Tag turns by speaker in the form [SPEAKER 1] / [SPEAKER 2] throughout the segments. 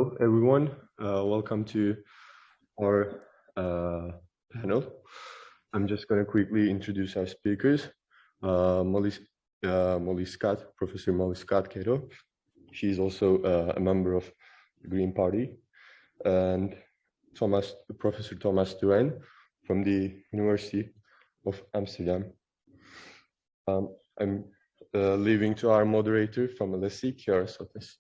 [SPEAKER 1] Hello, everyone. Welcome to our panel. I'm just going to quickly introduce our speakers. Molly Scott, Professor Molly Scott Cato. She's also a member of the Green Party. And Professor Thomas Duran from the University of Amsterdam. I'm leaving to our moderator from LSE, Chiara Sotis.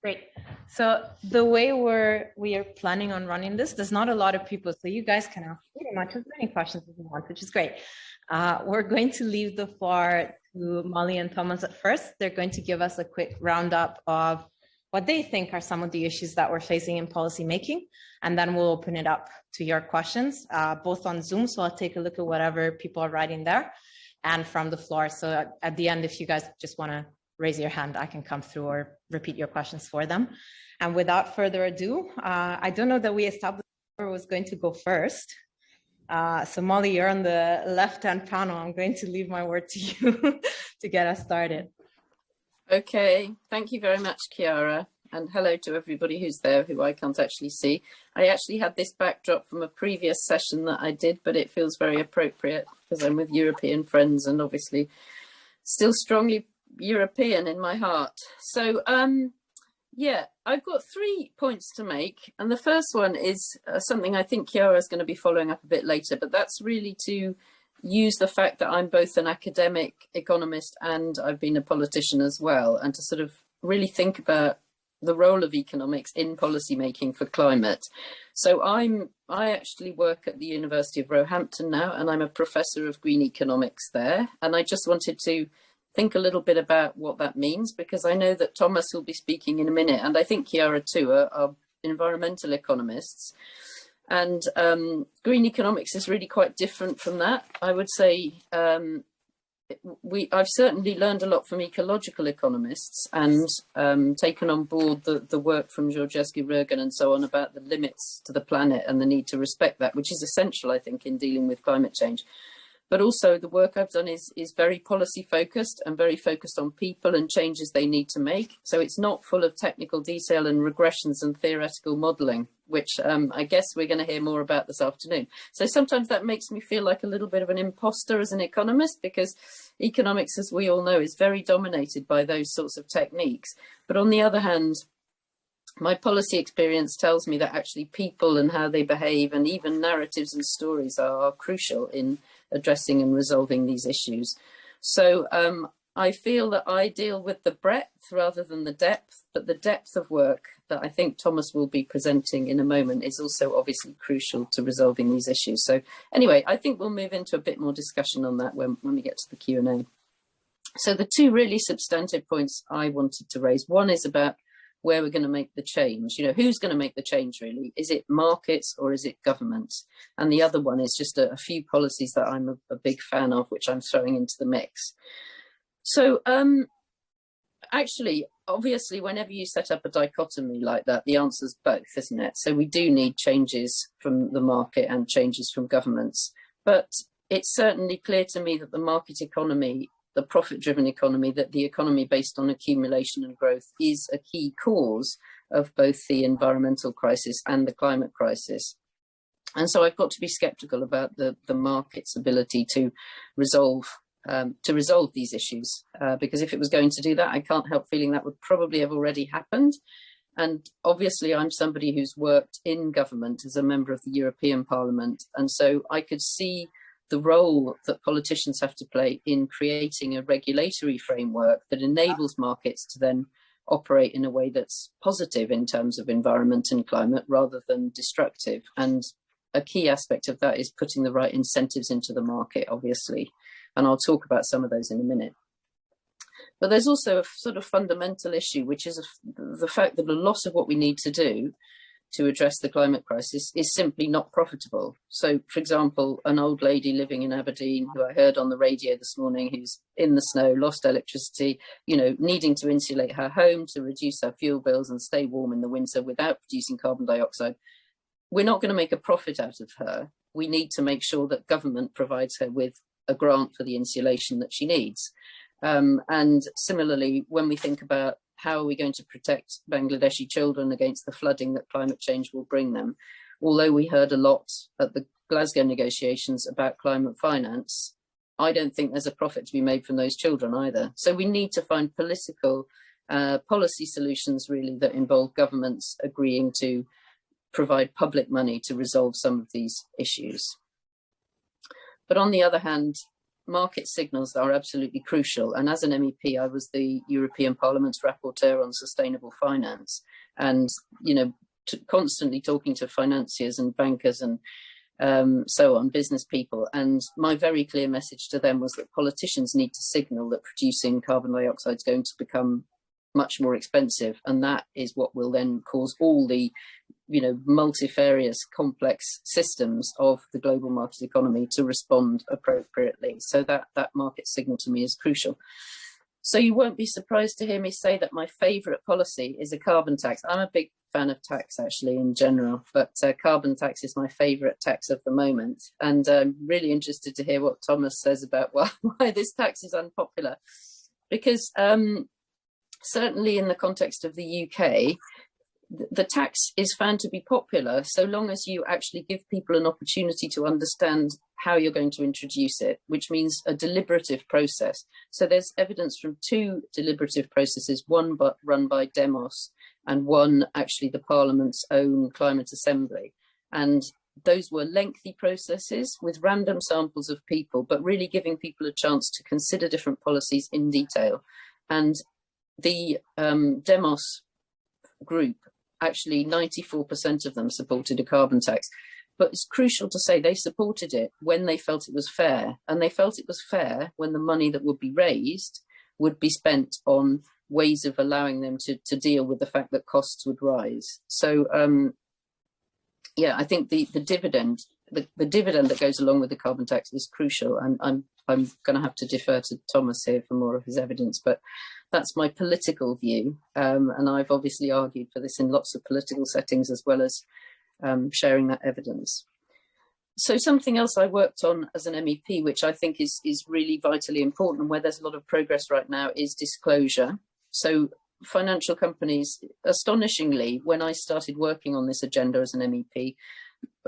[SPEAKER 2] Great. So the way we are planning on running this, there's not a lot of people, so you guys can ask pretty much as many questions as you want, which is great. We're going to leave the floor to Molly and Thomas at first. They're going to give us a quick roundup of what they think are some of the issues that we're facing in policy making, and then we'll open it up to your questions, both on Zoom, so I'll take a look at whatever people are writing there, and from the floor. So at the end, if you guys just want to raise your hand, I can come through or repeat your questions for them. And without further ado, I don't know that we established who was going to go first. So Molly, you're on the left-hand panel. I'm going to leave my word to you to get us started.
[SPEAKER 3] Okay, thank you very much, Chiara. And hello to everybody who's there who I can't actually see. I actually had this backdrop from a previous session that I did, but it feels very appropriate because I'm with European friends and obviously still strongly European in my heart. So yeah, I've got 3 points to make, and the first one is something I think Chiara is going to be following up a bit later, but that's really to use the fact that I'm both an academic economist and I've been a politician as well, and to sort of really think about the role of economics in policy making for climate. So I actually work at the University of Roehampton now, and I'm a professor of green economics there, and I just wanted to think a little bit about what that means, because I know that Thomas will be speaking in a minute, and I think Chiara too are environmental economists. And green economics is really quite different from that. I would say I've certainly learned a lot from ecological economists and taken on board the work from Georgescu Roegen and so on about the limits to the planet and the need to respect that, which is essential, I think, in dealing with climate change. But also the work I've done is very policy focused and very focused on people and changes they need to make. So it's not full of technical detail and regressions and theoretical modelling, which I guess we're going to hear more about this afternoon. So sometimes that makes me feel like a little bit of an imposter as an economist, because economics, as we all know, is very dominated by those sorts of techniques. But on the other hand, my policy experience tells me that actually people and how they behave and even narratives and stories are crucial in addressing and resolving these issues. So I feel that I deal with the breadth rather than the depth, but the depth of work that I think Thomas will be presenting in a moment is also obviously crucial to resolving these issues. So anyway, I think we'll move into a bit more discussion on that when we get to the Q&A. So the 2 really substantive points I wanted to raise, one is about where we're going to make the change. You know, who's going to make the change really? Is it markets or is it governments? And the other one is just a few policies that I'm a big fan of, which I'm throwing into the mix. So actually, obviously, whenever you set up a dichotomy like that, the answer's both, isn't it? So we do need changes from the market and changes from governments. But it's certainly clear to me that the market economy, the profit-driven economy, that the economy based on accumulation and growth is a key cause of both the environmental crisis and the climate crisis. And so I've got to be sceptical about the market's ability to resolve these issues, because if it was going to do that, I can't help feeling that would probably have already happened. And obviously I'm somebody who's worked in government as a member of the European Parliament, and so I could see the role that politicians have to play in creating a regulatory framework that enables markets to then operate in a way that's positive in terms of environment and climate rather than destructive. And a key aspect of that is putting the right incentives into the market, obviously. And I'll talk about some of those in a minute. But there's also a sort of fundamental issue, which is the fact that a lot of what we need to do to address the climate crisis is simply not profitable. So, for example, an old lady living in Aberdeen who I heard on the radio this morning, who's in the snow, lost electricity, you know, needing to insulate her home to reduce her fuel bills and stay warm in the winter without producing carbon dioxide. We're not going to make a profit out of her. We need to make sure that government provides her with a grant for the insulation that she needs. And similarly, when we think about how are we going to protect Bangladeshi children against the flooding that climate change will bring them? Although we heard a lot at the Glasgow negotiations about climate finance, I don't think there's a profit to be made from those children either. So we need to find political policy solutions really that involve governments agreeing to provide public money to resolve some of these issues. But on the other hand, market signals are absolutely crucial. And as an MEP, I was the European Parliament's rapporteur on sustainable finance. And, you know, constantly talking to financiers and bankers and so on, business people. And my very clear message to them was that politicians need to signal that producing carbon dioxide is going to become much more expensive. And that is what will then cause all the, you know, multifarious complex systems of the global market economy to respond appropriately. So that market signal to me is crucial. So you won't be surprised to hear me say that my favourite policy is a carbon tax. I'm a big fan of tax actually in general, but carbon tax is my favourite tax of the moment. And I'm really interested to hear what Thomas says about why this tax is unpopular. Because certainly in the context of the UK, the tax is found to be popular so long as you actually give people an opportunity to understand how you're going to introduce it, which means a deliberative process. So there's evidence from two deliberative processes, one run by Demos and one actually the Parliament's own Climate Assembly. And those were lengthy processes with random samples of people, but really giving people a chance to consider different policies in detail. And the Demos group, actually 94% of them supported a carbon tax. But it's crucial to say they supported it when they felt it was fair. And they felt it was fair when the money that would be raised would be spent on ways of allowing them to deal with the fact that costs would rise. So, yeah, I think the dividend, the dividend that goes along with the carbon tax is crucial. And I'm going to have to defer to Thomas here for more of his evidence, but that's my political view. And I've obviously argued for this in lots of political settings as well as sharing that evidence. So something else I worked on as an MEP, which I think is really vitally important and where there's a lot of progress right now, is disclosure. So financial companies, astonishingly, when I started working on this agenda as an MEP,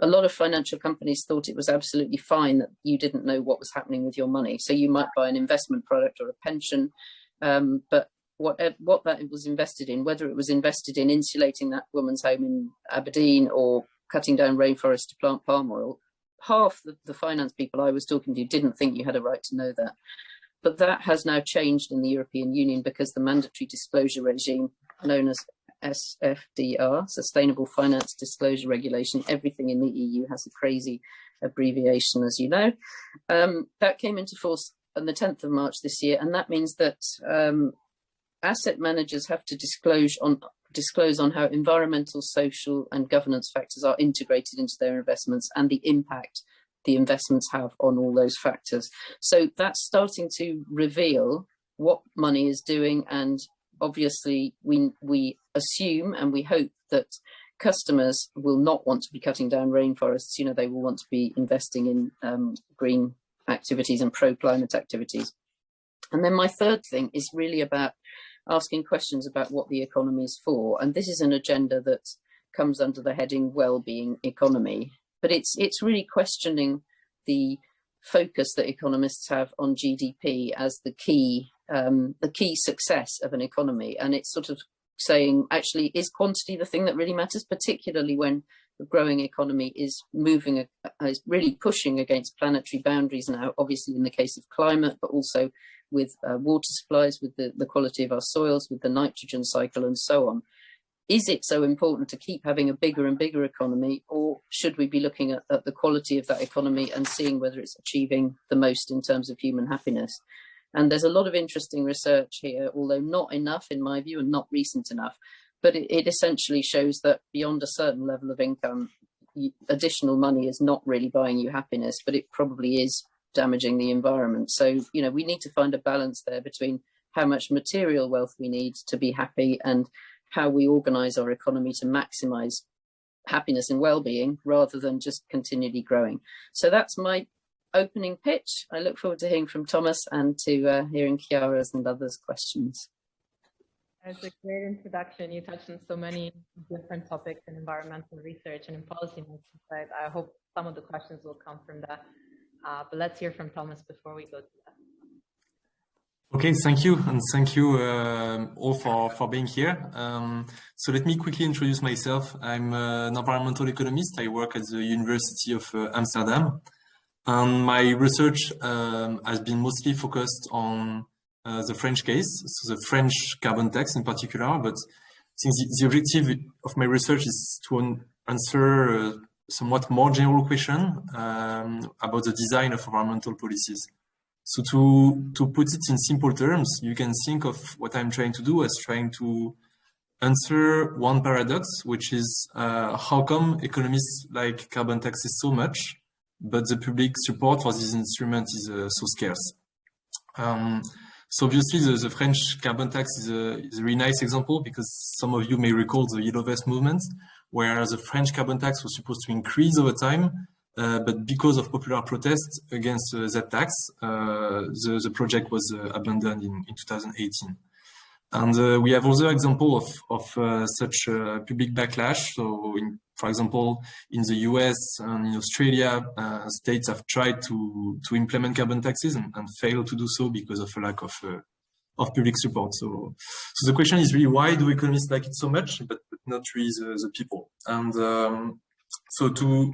[SPEAKER 3] a lot of financial companies thought it was absolutely fine that you didn't know what was happening with your money. So you might buy an investment product or a pension, but what that was invested in, whether it was invested in insulating that woman's home in Aberdeen or cutting down rainforests to plant palm oil, half the finance people I was talking to didn't think you had a right to know that. But that has now changed in the European Union because the mandatory disclosure regime known as SFDR, Sustainable Finance Disclosure Regulation, everything in the EU has a crazy abbreviation, as you know. That came into force on the 10th of March this year, and that means that asset managers have to disclose on how environmental, social and governance factors are integrated into their investments and the impact the investments have on all those factors. So that's starting to reveal what money is doing, and obviously we assume and we hope that customers will not want to be cutting down rainforests. You know, they will want to be investing in green activities and pro-climate activities. And then my third thing is really about asking questions about what the economy is for. And this is an agenda that comes under the heading well-being economy, but it's really questioning the focus that economists have on GDP as the key success of an economy. And it's sort of saying, actually, is quantity the thing that really matters, particularly when the growing economy is is really pushing against planetary boundaries now, obviously in the case of climate, but also with water supplies, with the quality of our soils, with the nitrogen cycle and so on. Is it so important to keep having a bigger and bigger economy, or should we be looking at the quality of that economy and seeing whether it's achieving the most in terms of human happiness? And there's a lot of interesting research here, although not enough in my view and not recent enough, but it essentially shows that beyond a certain level of income, additional money is not really buying you happiness, but it probably is damaging the environment. So, you know, we need to find a balance there between how much material wealth we need to be happy and how we organise our economy to maximise happiness and well-being rather than just continually growing. So that's my opening pitch. I look forward to hearing from Thomas and to hearing Chiara's and others' questions.
[SPEAKER 2] It's a great introduction. You touched on so many different topics in environmental research and in policymaking. I hope some of the questions will come from that. But let's hear from Thomas before we go to that.
[SPEAKER 4] Okay, thank you. And thank you all for being here. So let me quickly introduce myself. I'm an environmental economist. I work at the University of Amsterdam. And my research has been mostly focused on the French case, so the French carbon tax in particular. But I think the objective of my research is to answer a somewhat more general question about the design of environmental policies. So to put it in simple terms, you can think of what I'm trying to do as trying to answer one paradox, which is how come economists like carbon taxes so much, but the public support for this instrument is so scarce. So obviously the French carbon tax is a really nice example, because some of you may recall the Yellow Vest movement, where the French carbon tax was supposed to increase over time, but because of popular protests against that tax, the project was abandoned in 2018. And we have other example of such public backlash. So, for example, in the US and in Australia, states have tried to implement carbon taxes and failed to do so because of a lack of public support. So the question is really, why do economists like it so much, but not really the people? And so to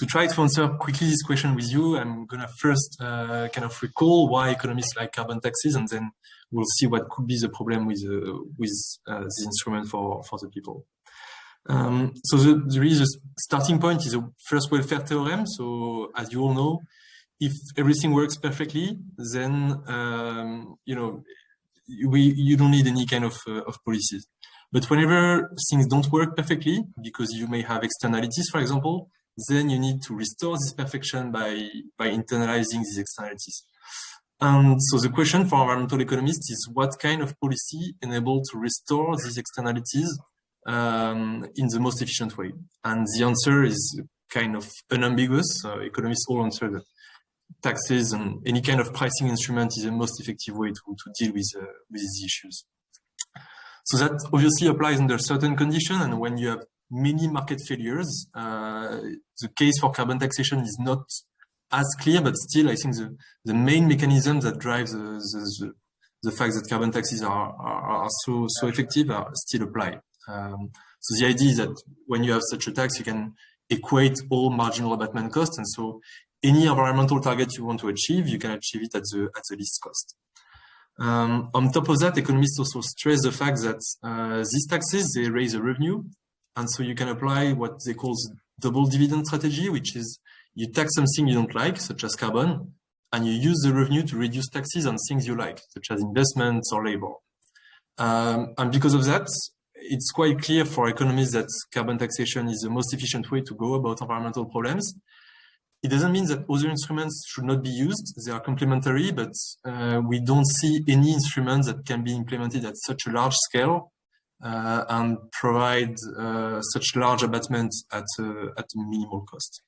[SPEAKER 4] try to answer quickly this question with you, I'm gonna first kind of recall why economists like carbon taxes, and then we'll see what could be the problem with the instrument for the people. So the starting point is a first welfare theorem. So as you all know, if everything works perfectly, then you don't need any kind of policies. But whenever things don't work perfectly, because you may have externalities, for example, then you need to restore this perfection by internalizing these externalities. And so the question for environmental economists is, what kind of policy enables to restore these externalities in the most efficient way? And the answer is kind of unambiguous. Economists all answer that taxes and any kind of pricing instrument is the most effective way to deal with these issues. So that obviously applies under certain conditions, and when you have many market failures, the case for carbon taxation is not as clear, but still I think the main mechanism that drives the fact that carbon taxes are so effective still apply. So the idea is that when you have such a tax, you can equate all marginal abatement costs, and so any environmental target you want to achieve, you can achieve it at the least cost. On top of that, economists also stress the fact that these taxes, they raise a revenue, and so you can apply what they call double dividend strategy, which is you tax something you don't like, such as carbon, and you use the revenue to reduce taxes on things you like, such as investments or labor. And because of that, it's quite clear for economists that carbon taxation is the most efficient way to go about environmental problems. It doesn't mean that other instruments should not be used. They are complementary, but we don't see any instruments that can be implemented at such a large scale and provide such large abatements at a minimal cost.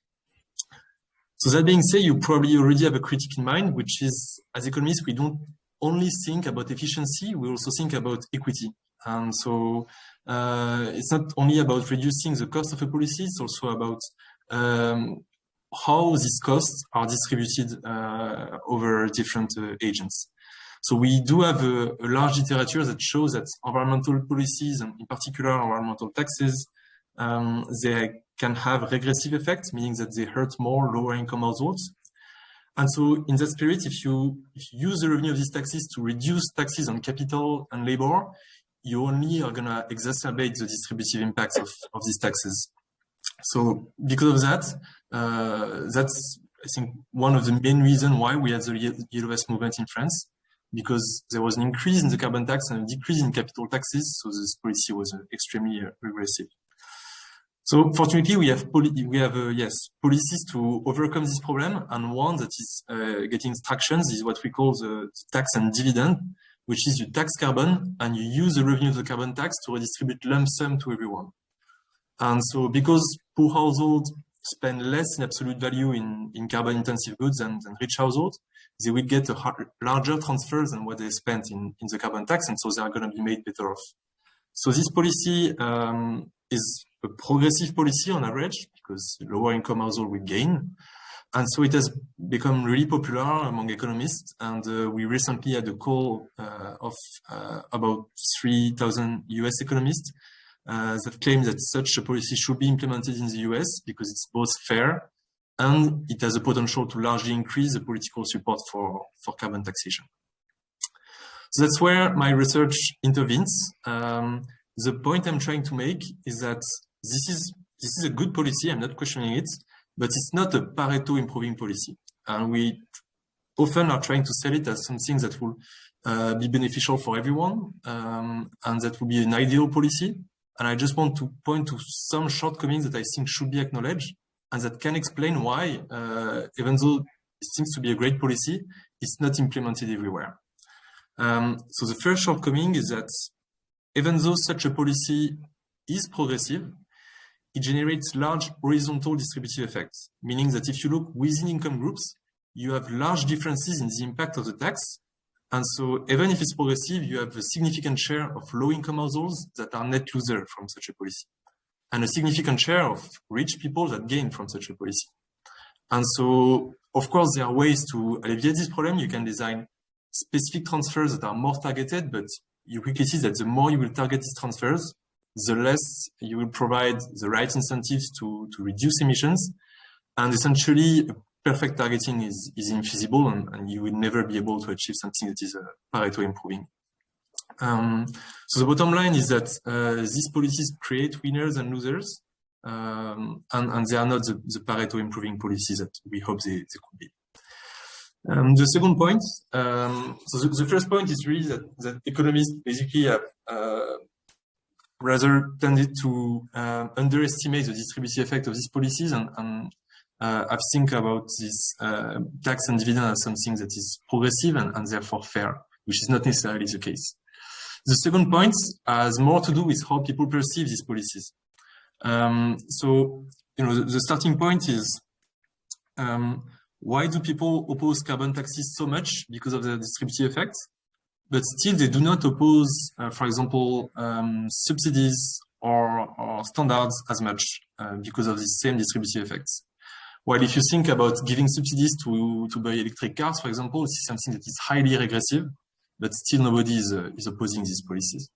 [SPEAKER 4] So that being said, you probably already have a critique in mind, which is, as economists, we don't only think about efficiency, we also think about equity. And so it's not only about reducing the cost of a policy, it's also about how these costs are distributed over different agents. So we do have a large literature that shows that environmental policies, and in particular environmental taxes, they can have regressive effects, meaning that they hurt more lower income households. And so in that spirit, if you use the revenue of these taxes to reduce taxes on capital and labor, you only are going to exacerbate the distributive impacts of these taxes. So because of that, that's, I think, one of the main reasons why we had the Yellow Vest movement in France, because there was an increase in the carbon tax and a decrease in capital taxes, so this policy was extremely regressive. So fortunately, we have policies to overcome this problem, and one that is getting traction is what we call the tax and dividend, which is you tax carbon and you use the revenue of the carbon tax to redistribute lump sum to everyone. And so because poor households spend less in absolute value in carbon-intensive goods than rich households, they will get a larger transfers than what they spent in the carbon tax, and so they are going to be made better off. So this policy is a progressive policy on average, because lower income households will gain. And so it has become really popular among economists. And we recently had a call of about 3,000 US economists that claim that such a policy should be implemented in the US because it's both fair and it has a potential to largely increase the political support for carbon taxation. So that's where my research intervenes. The point I'm trying to make is that this is a good policy. I'm not questioning it, but it's not a Pareto improving policy. And we often are trying to sell it as something that will be beneficial for everyone and that will be an ideal policy. And I just want to point to some shortcomings that I think should be acknowledged and that can explain why, even though it seems to be a great policy, it's not implemented everywhere. So the first shortcoming is that even though such a policy is progressive, it generates large horizontal distributive effects, meaning that if you look within income groups, you have large differences in the impact of the tax. And so even if it's progressive, you have a significant share of low-income households that are net losers from such a policy, and a significant share of rich people that gain from such a policy. And so, of course, there are ways to alleviate this problem. You can design specific transfers that are more targeted, but you quickly see that the more you will target these transfers, the less you will provide the right incentives to reduce emissions. And essentially, perfect targeting is infeasible, and you will never be able to achieve something that is Pareto improving. So the bottom line is that these policies create winners and losers, and they are not the Pareto improving policies that we hope they could be. The second point, so the first point is really that economists basically have rather tended to underestimate the distributive effect of these policies and I think about this tax and dividend as something that is progressive and therefore fair, which is not necessarily the case. The second point has more to do with how people perceive these policies. So, the starting point is why do people oppose carbon taxes so much? Because of the distributive effects, but still they do not oppose, for example, subsidies or standards as much because of the same distributive effects. While if you think about giving subsidies to buy electric cars, for example, this is something that is highly regressive, but still nobody is opposing these policies.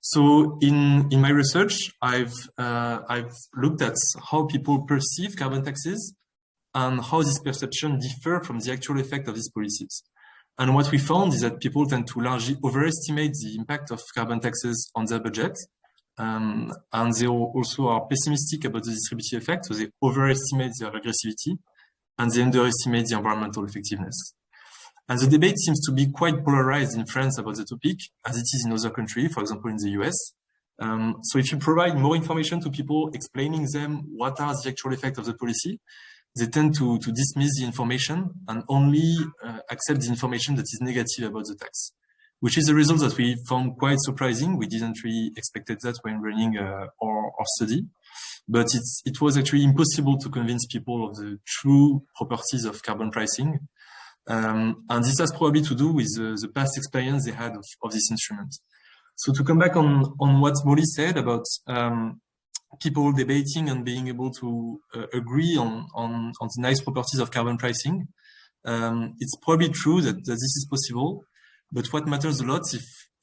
[SPEAKER 4] So in my research, I've looked at how people perceive carbon taxes and how this perception differ from the actual effect of these policies. And what we found is that people tend to largely overestimate the impact of carbon taxes on their budget. And they also are pessimistic about the distributive effect, so they overestimate their regressivity and they underestimate the environmental effectiveness. And the debate seems to be quite polarized in France about the topic, as it is in other countries, for example, in the US. So if you provide more information to people, explaining them what are the actual effects of the policy, they tend to dismiss the information and only accept the information that is negative about the tax, which is a result that we found quite surprising. We didn't really expect that when running our study, but it was actually impossible to convince people of the true properties of carbon pricing. And this has probably to do with the past experience they had of this instrument. So to come back on what Molly said about people debating and being able to agree on the nice properties of carbon pricing, it's probably true that this is possible. But what matters a lot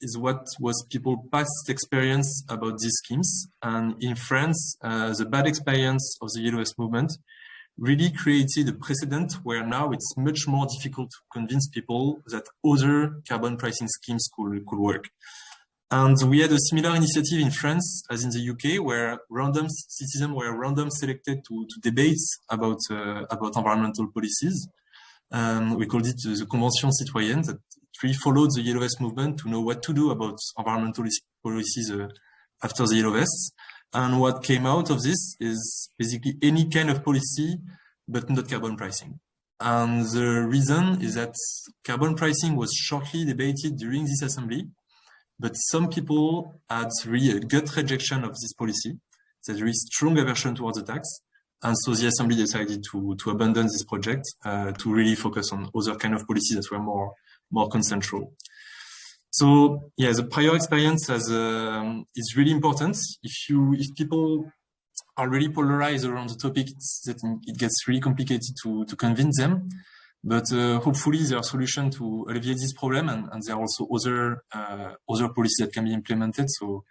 [SPEAKER 4] is what was people's past experience about these schemes. And in France, the bad experience of the Yellow Vest movement really created a precedent where now it's much more difficult to convince people that other carbon pricing schemes could work. And we had a similar initiative in France as in the UK, where citizens were random selected to debate about environmental policies. We called it the Convention Citoyenne, that really followed the Yellow Vest movement to know what to do about environmental policies after the Yellow Vests. And what came out of this is basically any kind of policy, but not carbon pricing. And the reason is that carbon pricing was shortly debated during this assembly, but some people had really a gut rejection of this policy. There's a really strong aversion towards the tax. And so the Assembly decided to abandon this project, to really focus on other kind of policies that were more consensual. So yeah, the prior experience is really important. If people are really polarized around the topic, it gets really complicated to convince them. But hopefully there are solutions to alleviate this problem, and there are also other policies that can be implemented. So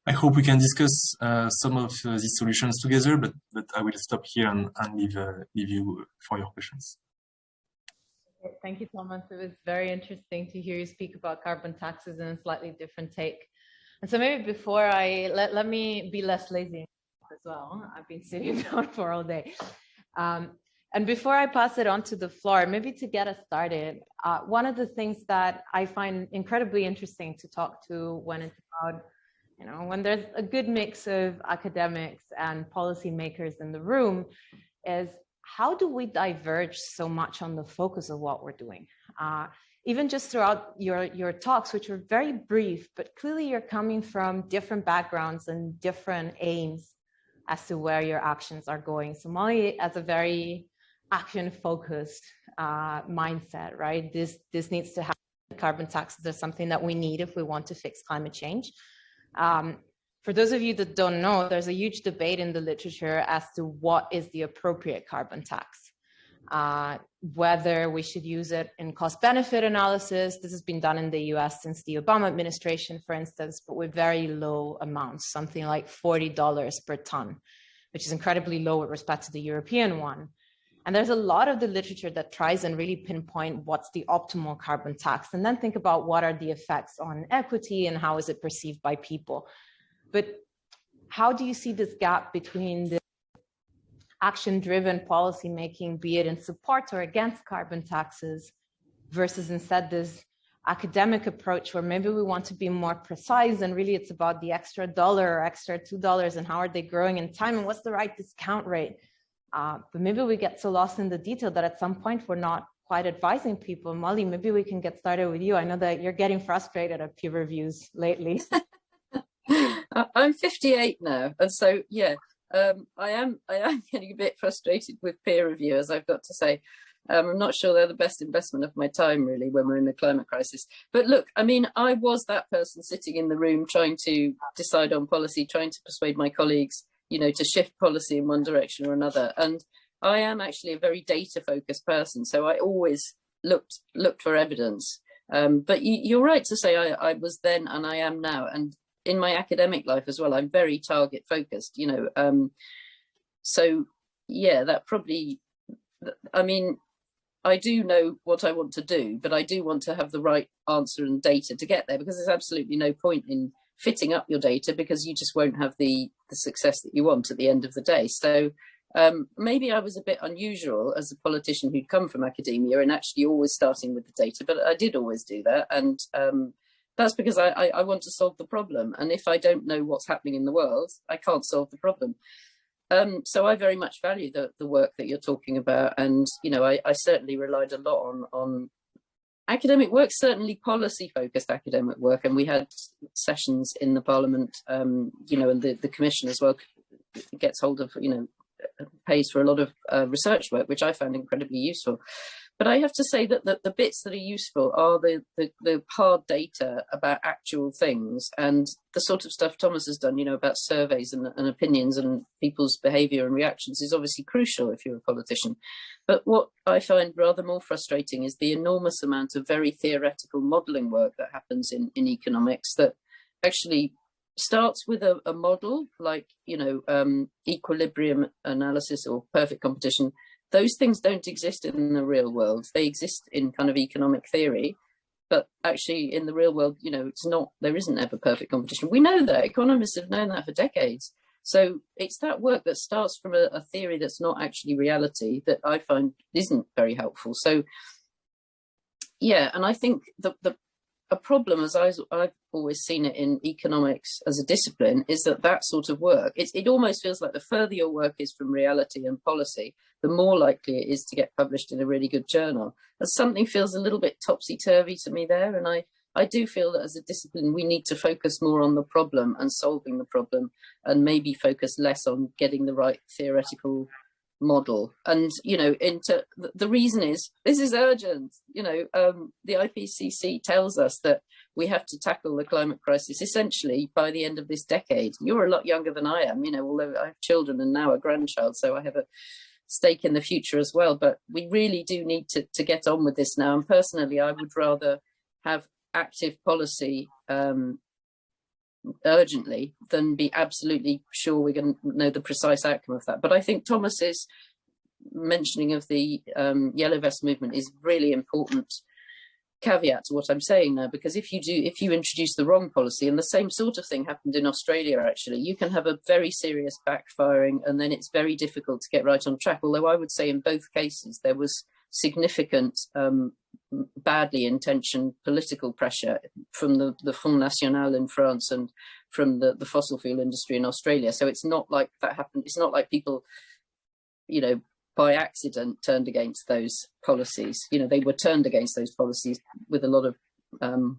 [SPEAKER 4] I hope we can discuss some of these solutions together. But I will stop here and leave you for your questions.
[SPEAKER 2] Thank you, Thomas. It was very interesting to hear you speak about carbon taxes in a slightly different take. And so maybe before let me be less lazy as well. I've been sitting down for all day. And before I pass it on to the floor, maybe to get us started, one of the things that I find incredibly interesting to talk to when it's about, when there's a good mix of academics and policymakers in the room, is how do we diverge so much on the focus of what we're doing? Even just throughout your talks, which were very brief, but clearly you're coming from different backgrounds and different aims as to where your actions are going. So Molly has a very action-focused mindset, right? This needs to happen. Carbon taxes are something that we need if we want to fix climate change. For those of you that don't know, there's a huge debate in the literature as to what is the appropriate carbon tax. Whether we should use it in cost-benefit analysis. This has been done in the US since the Obama administration, for instance, but with very low amounts, something like $40 per ton, which is incredibly low with respect to the European one. And there's a lot of the literature that tries and really pinpoint what's the optimal carbon tax, and then think about what are the effects on equity and how is it perceived by people. But how do you see this gap between the action-driven policy making, be it in support or against carbon taxes, versus instead this academic approach where maybe we want to be more precise and really it's about the extra $1 or extra $2 and how are they growing in time and what's the right discount rate? But maybe we get so lost in the detail that at some point we're not quite advising people. Molly, maybe we can get started with you. I know that you're getting frustrated at peer reviews lately.
[SPEAKER 3] I'm 58 now, and so yeah, I am getting a bit frustrated with peer reviewers, I've got to say. I'm not sure they're the best investment of my time, really, when we're in a climate crisis. But look, I mean, I was that person sitting in the room trying to decide on policy, trying to persuade my colleagues, to shift policy in one direction or another. And I am actually a very data-focused person, so I always looked for evidence. But you're right to say I was then and I am now. And in my academic life as well, I'm very target focused, so yeah, that probably, I mean, I do know what I want to do, but I do want to have the right answer and data to get there, because there's absolutely no point in fitting up your data because you just won't have the success that you want at the end of the day. So maybe I was a bit unusual as a politician who'd come from academia and actually always starting with the data, but I did always do that. And that's because I want to solve the problem. And if I don't know what's happening in the world, I can't solve the problem. So I very much value the work that you're talking about. And, I certainly relied a lot on academic work, certainly policy-focused academic work. And we had sessions in the Parliament, and the Commission as well gets hold of, pays for a lot of research work, which I found incredibly useful. But I have to say that the bits that are useful are the hard data about actual things, and the sort of stuff Thomas has done, about surveys and opinions and people's behaviour and reactions is obviously crucial if you're a politician. But what I find rather more frustrating is the enormous amount of very theoretical modelling work that happens in economics that actually starts with a model like, equilibrium analysis or perfect competition. Those things don't exist in the real world. They exist in kind of economic theory, but actually in the real world, there isn't ever perfect competition. We know that. Economists have known that for decades. So it's that work that starts from a theory that's not actually reality that I find isn't very helpful. So yeah, and I think a problem, as I've always seen it in economics as a discipline, is that sort of work, it almost feels like the further your work is from reality and policy, the more likely it is to get published in a really good journal. And something feels a little bit topsy-turvy to me there. And I do feel that as a discipline, we need to focus more on the problem and solving the problem, and maybe focus less on getting the right theoretical model. And, you know, the reason is, this is urgent. You know, the IPCC tells us that we have to tackle the climate crisis essentially by the end of this decade. You're a lot younger than I am, you know, although I have children and now a grandchild, so I have a stake in the future as well. But we really do need to get on with this now. And personally, I would rather have active policy urgently than be absolutely sure we're going to know the precise outcome of that. But I think Thomas's mentioning of the yellow vest movement is really important caveat to what I'm saying now, because if you introduce the wrong policy, and the same sort of thing happened in Australia, actually, you can have a very serious backfiring and then it's very difficult to get right on track. Although I would say in both cases there was significant badly intentioned political pressure from the Front National in France and from the fossil fuel industry in Australia. So it's not like that happened. It's not like people, you know, by accident turned against those policies. You know, they were turned against those policies with a lot of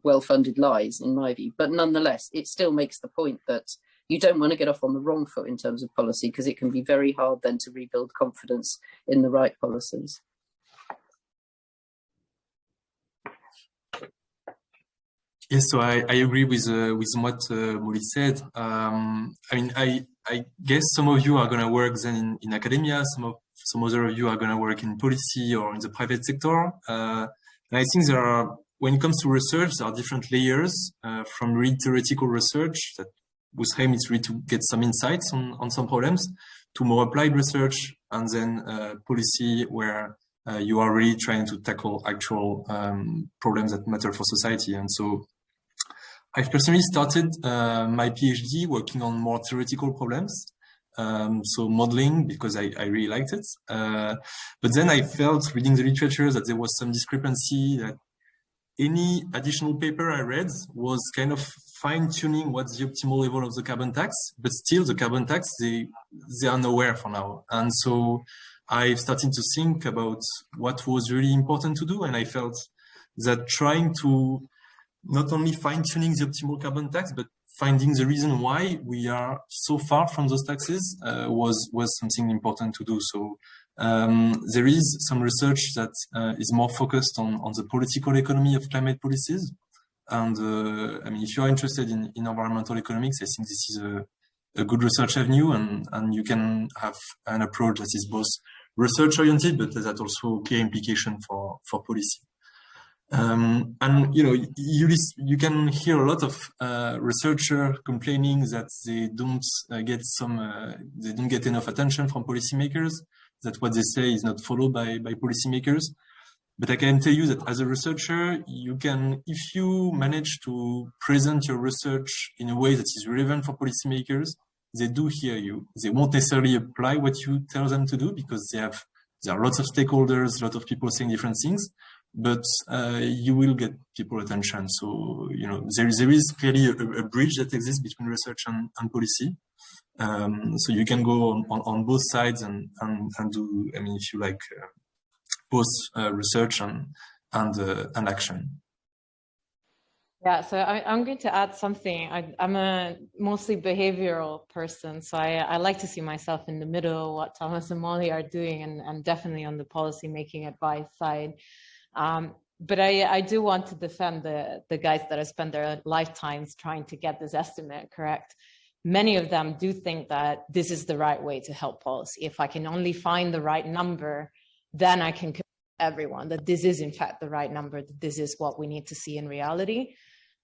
[SPEAKER 3] well-funded lies, in my view. But nonetheless, it still makes the point that you don't want to get off on the wrong foot in terms of policy, because it can be very hard then to rebuild confidence in the right policies.
[SPEAKER 4] Yes, so I agree with what Molly said. I mean, I guess some of you are going to work then in academia, some other of you are going to work in policy or in the private sector. And I think when it comes to research, there are different layers from really theoretical research that whose aim is really to get some insights on some problems, to more applied research, and then policy where you are really trying to tackle actual problems that matter for society. And so I've personally started my PhD working on more theoretical problems, so modeling, because I really liked it. But then I felt, reading the literature, that there was some discrepancy, that any additional paper I read was kind of fine-tuning what's the optimal level of the carbon tax, but still the carbon tax, they are nowhere for now. And so I started to think about what was really important to do, and I felt that trying to not only fine-tuning the optimal carbon tax, but finding the reason why we are so far from those taxes was something important to do. So there is some research that is more focused on the political economy of climate policies. And I mean, if you are interested in environmental economics, I think this is a good research avenue, and you can have an approach that is both research-oriented, but that also clear implication for policy. And you know, you can hear a lot of researchers complaining that they don't get enough attention from policymakers, that what they say is not followed by policymakers. But I can tell you that as a researcher, you can, if you manage to present your research in a way that is relevant for policymakers, they do hear you. They won't necessarily apply what you tell them to do, because there are lots of stakeholders, a lot of people saying different things, but you will get people attention. So, you know, there is clearly a bridge that exists between research and policy. So you can go on both sides and do, I mean, if you like, both research and action.
[SPEAKER 2] Yeah, so I'm going to add something. I'm a mostly behavioral person, so I like to see myself in the middle, what Thomas and Molly are doing, and definitely on the policy making advice side. But I do want to defend the guys that have spent their lifetimes trying to get this estimate correct. Many of them do think that this is the right way to help policy. If I can only find the right number, then I can convince everyone that this is in fact the right number, that this is what we need to see in reality.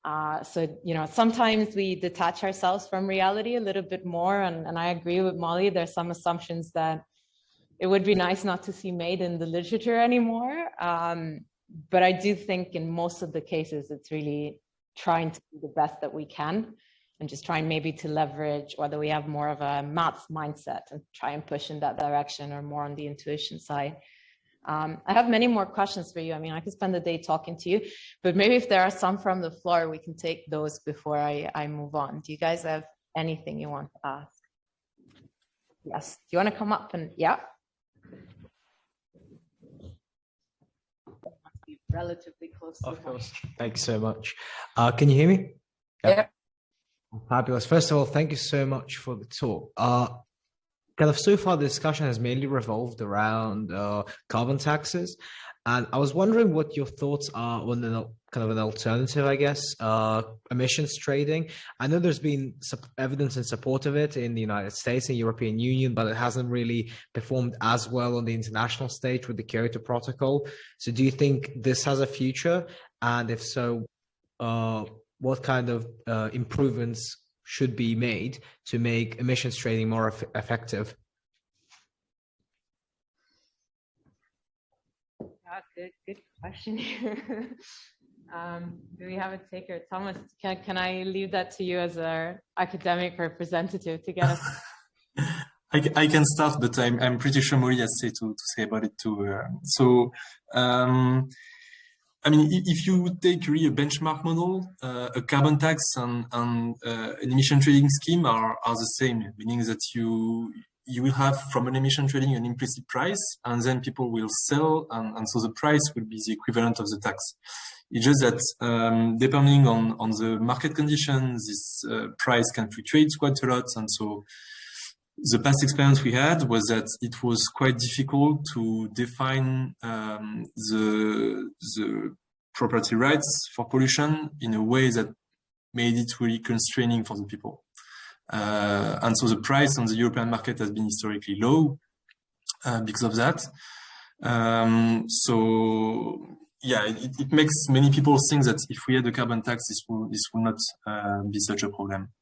[SPEAKER 2] So, you know, sometimes we detach ourselves from reality a little bit more. And I agree with Molly, there's some assumptions that it would be nice not to see made in the literature anymore. But I do think in most of the cases, it's really trying to do the best that we can and just trying maybe to leverage whether we have more of a maths mindset and try and push in that direction, or more on the intuition side. I have many more questions for you. I mean, I could spend the day talking to you, but maybe if there are some from the floor, we can take those before I move on. Do you guys have anything you want to ask? Yes. Do you want to come up and, yeah? Relatively close to
[SPEAKER 5] of course. Thanks so much. Can you hear me?
[SPEAKER 3] Yeah.
[SPEAKER 5] Fabulous. First of all, thank you so much for the talk. kind of so far the discussion has mainly revolved around carbon taxes. And I was wondering what your thoughts are on kind of an alternative, I guess, emissions trading. I know there's been evidence in support of it in the United States and European Union, but it hasn't really performed as well on the international stage with the Kyoto Protocol. So do you think this has a future? And if so, what kind of improvements should be made to make emissions trading more effective?
[SPEAKER 2] Good question here. Do we have a taker? Thomas, can I leave that to you as our academic representative to get us?
[SPEAKER 4] I can start, but I'm pretty sure Molly has to say about it too. I mean, if you take really a benchmark model, a carbon tax and an emission trading scheme are the same, meaning that you will have from an emission trading an implicit price, and then people will sell, and so the price will be the equivalent of the tax. It's just that depending on the market conditions, this price can fluctuate quite a lot, and so the past experience we had was that it was quite difficult to define the property rights for pollution in a way that made it really constraining for the people. And so the price on the European market has been historically low because of that. So yeah, it makes many people think that if we had a carbon tax, this will not be such a problem.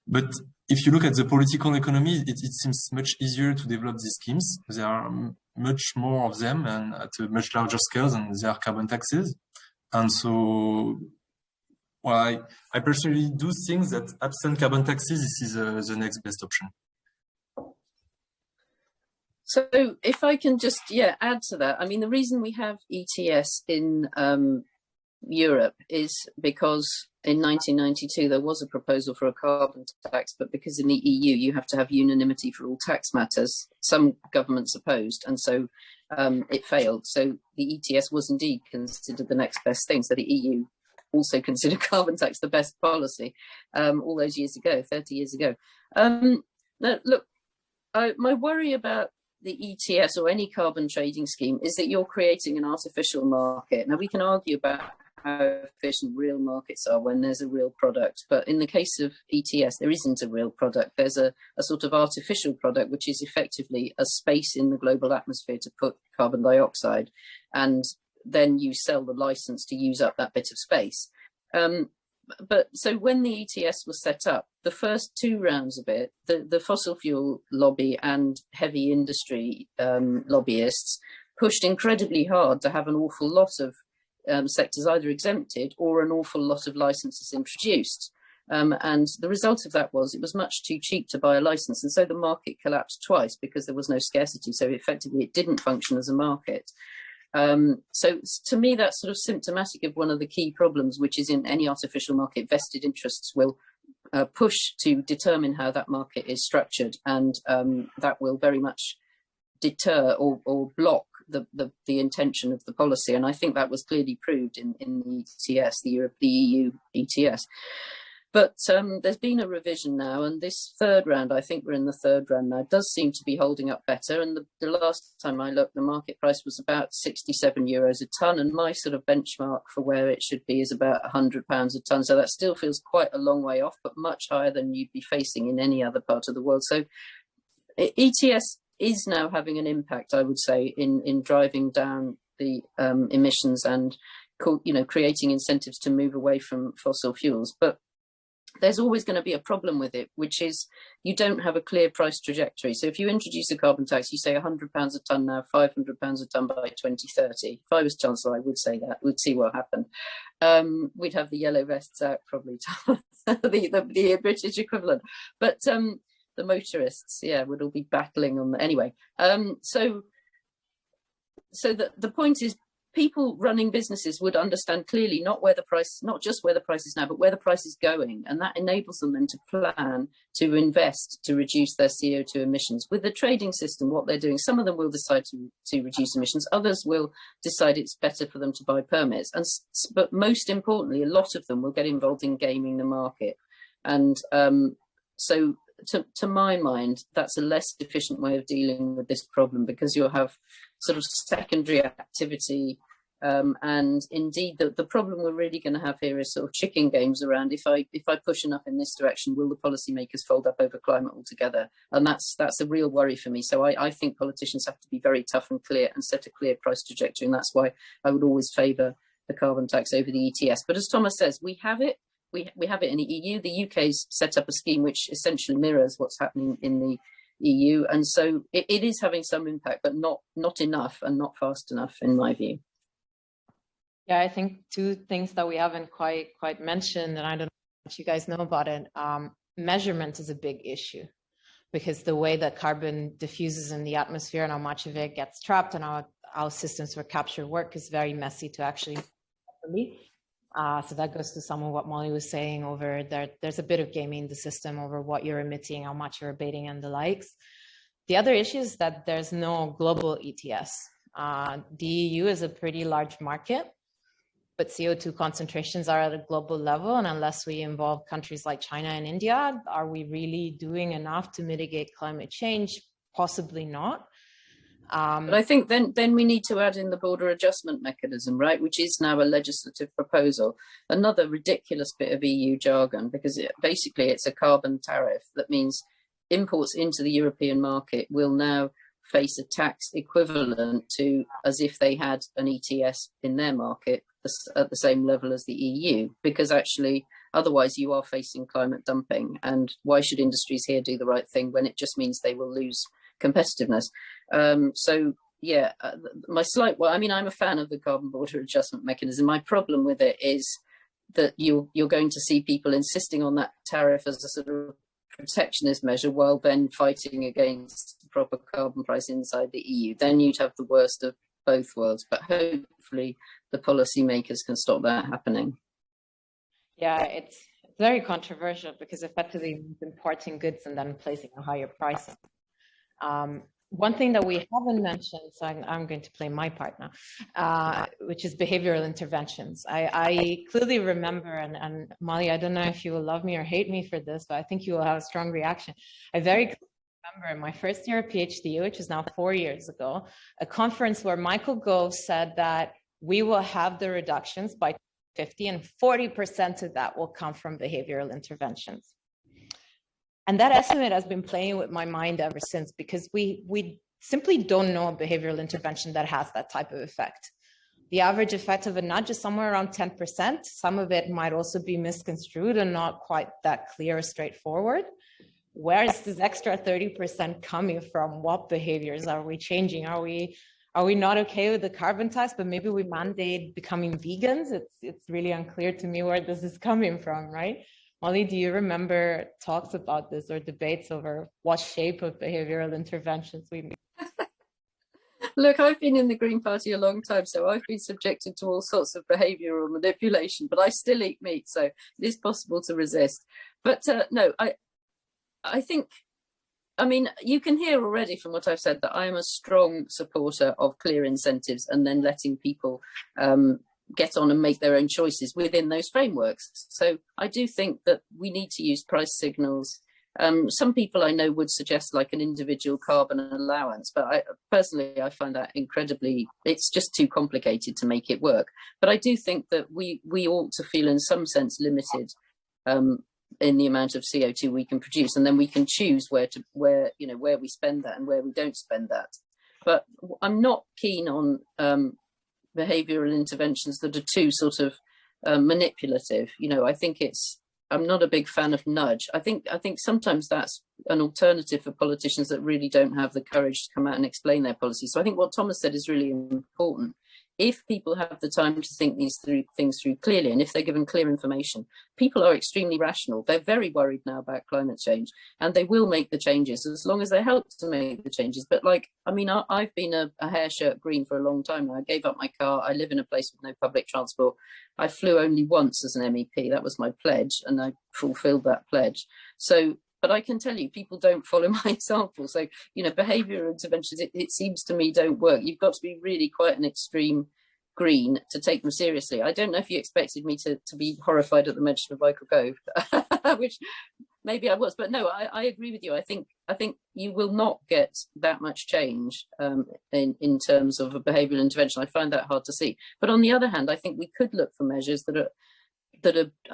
[SPEAKER 4] But if you look at the political economy, it seems much easier to develop these schemes. There are much more of them and at a much larger scale than there are carbon taxes. And so, well, I personally do think that absent carbon taxes, this is the next best option.
[SPEAKER 3] So if I can just, add to that, I mean, the reason we have ETS in Europe is because in 1992 there was a proposal for a carbon tax, but because in the EU you have to have unanimity for all tax matters, some governments opposed, and so it failed. So the ETS was indeed considered the next best thing. So the EU also considered carbon tax the best policy all those years ago, 30 years ago. Now, look, my worry about the ETS or any carbon trading scheme is that you're creating an artificial market. Now, we can argue about how efficient real markets are when there's a real product, but in the case of ETS, there isn't a real product. There's a sort of artificial product, which is effectively a space in the global atmosphere to put carbon dioxide, and then you sell the license to use up that bit of space. But so when the ETS was set up, the first two rounds of it, the fossil fuel lobby and heavy industry lobbyists pushed incredibly hard to have an awful lot of sectors either exempted or an awful lot of licenses introduced. And the result of that was it was much too cheap to buy a license. And so the market collapsed twice because there was no scarcity. So effectively it didn't function as a market. So to me, that's sort of symptomatic of one of the key problems, which is in any artificial market, vested interests will push to determine how that market is structured. And that will very much deter or block the intention of the policy. And I think that was clearly proved in the ETS, the EU ETS. But there's been a revision now, and this third round, I think we're in the third round now, does seem to be holding up better. And the last time I looked, the market price was about 67 euros a tonne, and my sort of benchmark for where it should be is about £100 a tonne. So that still feels quite a long way off, but much higher than you'd be facing in any other part of the world. So ETS is now having an impact, I would say, in driving down the emissions and creating incentives to move away from fossil fuels. But there's always going to be a problem with it, which is you don't have a clear price trajectory. So if you introduce a carbon tax, you say £100 a tonne now, £500 a tonne by 2030. If I was Chancellor, I would say that. We'd see what happened. We'd have the yellow vests out probably, the British equivalent. But the motorists, would all be battling on anyway. So the point is, people running businesses would understand clearly not just where the price is now, but where the price is going. And that enables them then to plan, to invest, to reduce their CO2 emissions. With the trading system, what they're doing, some of them will decide to reduce emissions. Others will decide it's better for them to buy permits. But most importantly, a lot of them will get involved in gaming the market. And so to my mind, that's a less efficient way of dealing with this problem, because you'll have sort of secondary activity. And indeed, the problem we're really going to have here is sort of chicken games around. If I push enough in this direction, will the policymakers fold up over climate altogether? And that's a real worry for me. So I think politicians have to be very tough and clear and set a clear price trajectory. And that's why I would always favour the carbon tax over the ETS. But as Thomas says, we have it. We have it in the EU. The UK's set up a scheme which essentially mirrors what's happening in the EU. And so it is having some impact, but not enough and not fast enough, in my view.
[SPEAKER 2] Yeah, I think two things that we haven't quite mentioned, and I don't know if you guys know about it. Measurement is a big issue, because the way that carbon diffuses in the atmosphere and how much of it gets trapped and how systems for capture work is very messy to actually properly. So that goes to some of what Molly was saying over there. There's a bit of gaming the system over what you're emitting, how much you're abating, and the likes. The other issue is that there's no global ETS. The EU is a pretty large market, but CO2 concentrations are at a global level. And unless we involve countries like China and India, are we really doing enough to mitigate climate change? Possibly not.
[SPEAKER 3] But I think then we need to add in the border adjustment mechanism, right, which is now a legislative proposal. Another ridiculous bit of EU jargon, because basically it's a carbon tariff that means imports into the European market will now face a tax equivalent to as if they had an ETS in their market at the same level as the EU, because actually otherwise you are facing climate dumping. And why should industries here do the right thing when it just means they will lose competitiveness? So yeah, I mean, I'm a fan of the carbon border adjustment mechanism. My problem with it is that you're going to see people insisting on that tariff as a sort of protectionist measure while then fighting against the proper carbon price inside the EU. Then you'd have the worst of both worlds, but hopefully the policymakers can stop that happening.
[SPEAKER 2] Yeah, it's very controversial, because effectively it's importing goods and then placing a higher price. One thing that we haven't mentioned, so I'm going to play my part now, which is behavioral interventions. I clearly remember, and Molly, I don't know if you will love me or hate me for this, but I think you will have a strong reaction. I very clearly remember in my first year of PhD, which is now 4 years ago, a conference where Michael Gove said that we will have the reductions by 50, and 40% of that will come from behavioral interventions. And that estimate has been playing with my mind ever since, because we simply don't know a behavioral intervention that has that type of effect. The average effect of a nudge is somewhere around 10%. Some of it might also be misconstrued and not quite that clear or straightforward. Where is this extra 30% coming from? What behaviors are we changing? Are we not okay with the carbon tax, but maybe we mandate becoming vegans? It's really unclear to me where this is coming from, right? Molly, do you remember talks about this or debates over what shape of behavioral interventions we need?
[SPEAKER 3] Look, I've been in the Green Party a long time, so I've been subjected to all sorts of behavioural manipulation, but I still eat meat, so it is possible to resist. But no, I think, I mean, you can hear already from what I've said that I am a strong supporter of clear incentives and then letting people get on and make their own choices within those frameworks. So I do think that we need to use price signals. Some people I know would suggest like an individual carbon allowance, but personally I find that incredibly, it's just too complicated to make it work. But I do think that we ought to feel in some sense limited in the amount of CO2 we can produce, and then we can choose where we spend that and where we don't spend that. But I'm not keen on behavioural interventions that are too sort of manipulative. I think I'm not a big fan of nudge. I think sometimes that's an alternative for politicians that really don't have the courage to come out and explain their policy. So I think what Thomas said is really important. If people have the time to think these things through clearly, and if they're given clear information, people are extremely rational. They're very worried now about climate change, and they will make the changes as long as they help to make the changes. But I've been a hair shirt green for a long time now. I gave up my car. I live in a place with no public transport. I flew only once as an MEP. That was my pledge, and I fulfilled that pledge. But I can tell you, people don't follow my example. So, behavioural interventions, it seems to me, don't work. You've got to be really quite an extreme green to take them seriously. I don't know if you expected me to be horrified at the mention of Michael Gove, which maybe I was, but no, I agree with you. I think you will not get that much change in terms of a behavioural intervention. I find that hard to see. But on the other hand, I think we could look for measures that are